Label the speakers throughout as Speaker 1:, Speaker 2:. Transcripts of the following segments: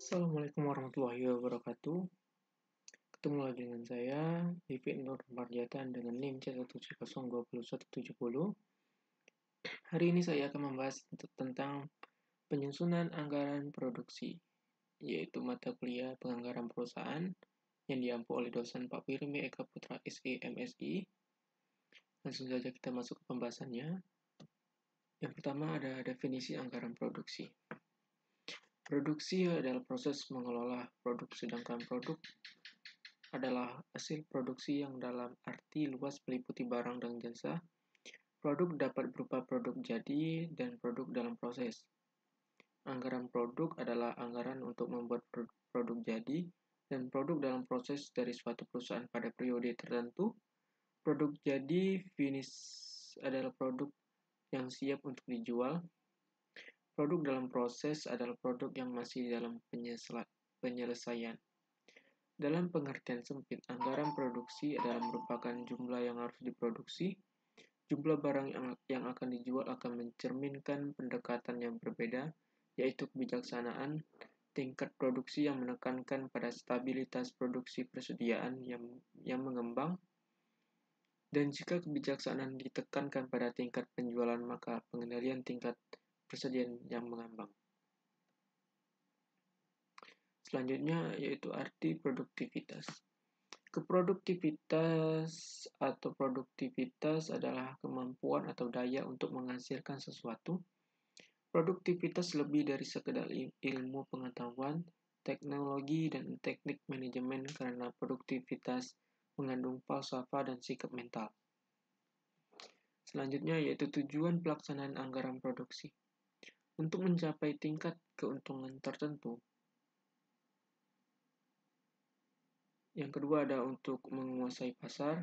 Speaker 1: Assalamualaikum warahmatullahi wabarakatuh. Ketemu lagi dengan saya, Vivit Nur Marjatan dengan NIM C1702170. Hari ini saya akan membahas tentang penyusunan anggaran produksi, yaitu mata kuliah penganggaran perusahaan yang diampu oleh dosen Pak Firmi Eka Putra SE MSI. Langsung saja kita masuk ke pembahasannya. Yang pertama ada definisi anggaran produksi. Produksi adalah proses mengelola produk, sedangkan produk adalah hasil produksi yang dalam arti luas meliputi barang dan jasa. Produk dapat berupa produk jadi dan produk dalam proses. Anggaran produk adalah anggaran untuk membuat produk jadi dan produk dalam proses dari suatu perusahaan pada periode tertentu. Produk jadi finish adalah produk yang siap untuk dijual. Produk dalam proses adalah produk yang masih dalam penyelesaian. Dalam pengertian sempit, anggaran produksi adalah merupakan jumlah yang harus diproduksi. Jumlah barang yang akan dijual akan mencerminkan pendekatan yang berbeda, yaitu kebijaksanaan, tingkat produksi yang menekankan pada stabilitas produksi persediaan yang mengembang, dan jika kebijaksanaan ditekankan pada tingkat penjualan, maka pengendalian tingkat persediaan yang mengambang. Selanjutnya yaitu arti produktivitas. Produktivitas adalah kemampuan atau daya untuk menghasilkan sesuatu. Produktivitas lebih dari sekedar ilmu pengetahuan, teknologi, dan teknik manajemen karena produktivitas mengandung falsafah dan sikap mental. Selanjutnya yaitu tujuan pelaksanaan anggaran produksi. Untuk mencapai tingkat keuntungan tertentu. Yang kedua ada untuk menguasai pasar.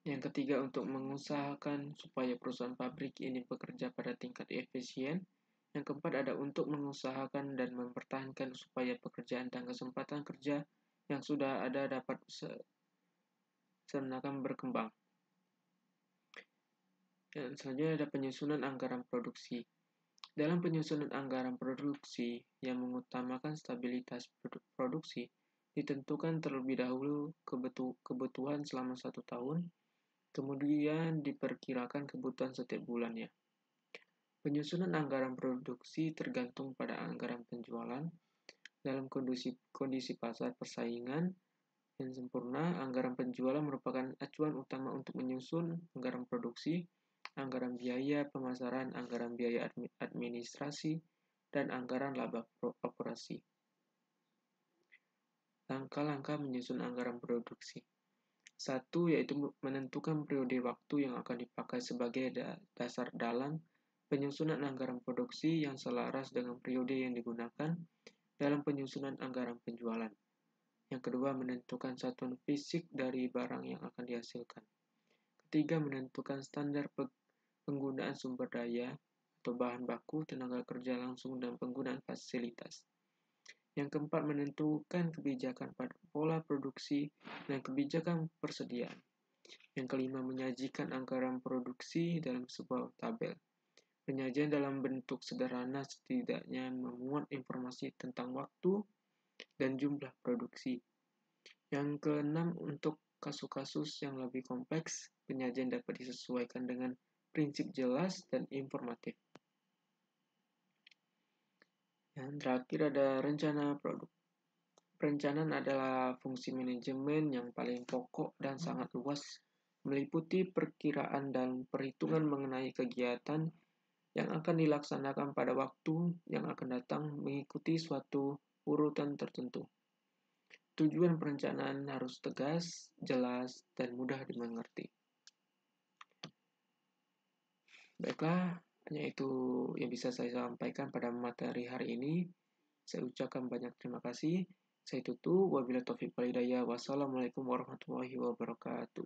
Speaker 1: Yang ketiga untuk mengusahakan supaya perusahaan pabrik ini bekerja pada tingkat efisien. Yang keempat ada untuk mengusahakan dan mempertahankan supaya pekerjaan dan kesempatan kerja yang sudah ada dapat seakan berkembang. Dan selanjutnya ada penyusunan anggaran produksi. Dalam penyusunan anggaran produksi yang mengutamakan stabilitas produksi, ditentukan terlebih dahulu kebutuhan selama 1 tahun, kemudian diperkirakan kebutuhan setiap bulannya. Penyusunan anggaran produksi tergantung pada anggaran penjualan. Dalam kondisi pasar persaingan yang sempurna, anggaran penjualan merupakan acuan utama untuk menyusun anggaran produksi, anggaran biaya pemasaran, anggaran biaya administrasi, dan anggaran laba operasi. Langkah-langkah menyusun anggaran produksi. 1. Yaitu menentukan periode waktu yang akan dipakai sebagai dasar dalam penyusunan anggaran produksi yang selaras dengan periode yang digunakan dalam penyusunan anggaran penjualan. Yang kedua, menentukan satuan fisik dari barang yang akan dihasilkan. Ketiga, menentukan standar penggunaan sumber daya atau bahan baku, tenaga kerja langsung, dan penggunaan fasilitas. Yang keempat, menentukan kebijakan pada pola produksi dan kebijakan persediaan. Yang kelima, menyajikan anggaran produksi dalam sebuah tabel. Penyajian dalam bentuk sederhana setidaknya memuat informasi tentang waktu dan jumlah produksi. Yang keenam, untuk kasus-kasus yang lebih kompleks, penyajian dapat disesuaikan dengan prinsip jelas dan informatif. Yang terakhir ada rencana produk. Perencanaan adalah fungsi manajemen yang paling pokok dan sangat luas, meliputi perkiraan dan perhitungan mengenai kegiatan yang akan dilaksanakan pada waktu yang akan datang mengikuti suatu urutan tertentu. Tujuan perencanaan harus tegas, jelas, dan mudah dimengerti. Baiklah, hanya itu yang bisa saya sampaikan pada materi hari ini. Saya ucapkan banyak terima kasih. Saya tutup. Wabillahi taufiq wal hidayah. Wassalamualaikum warahmatullahi wabarakatuh.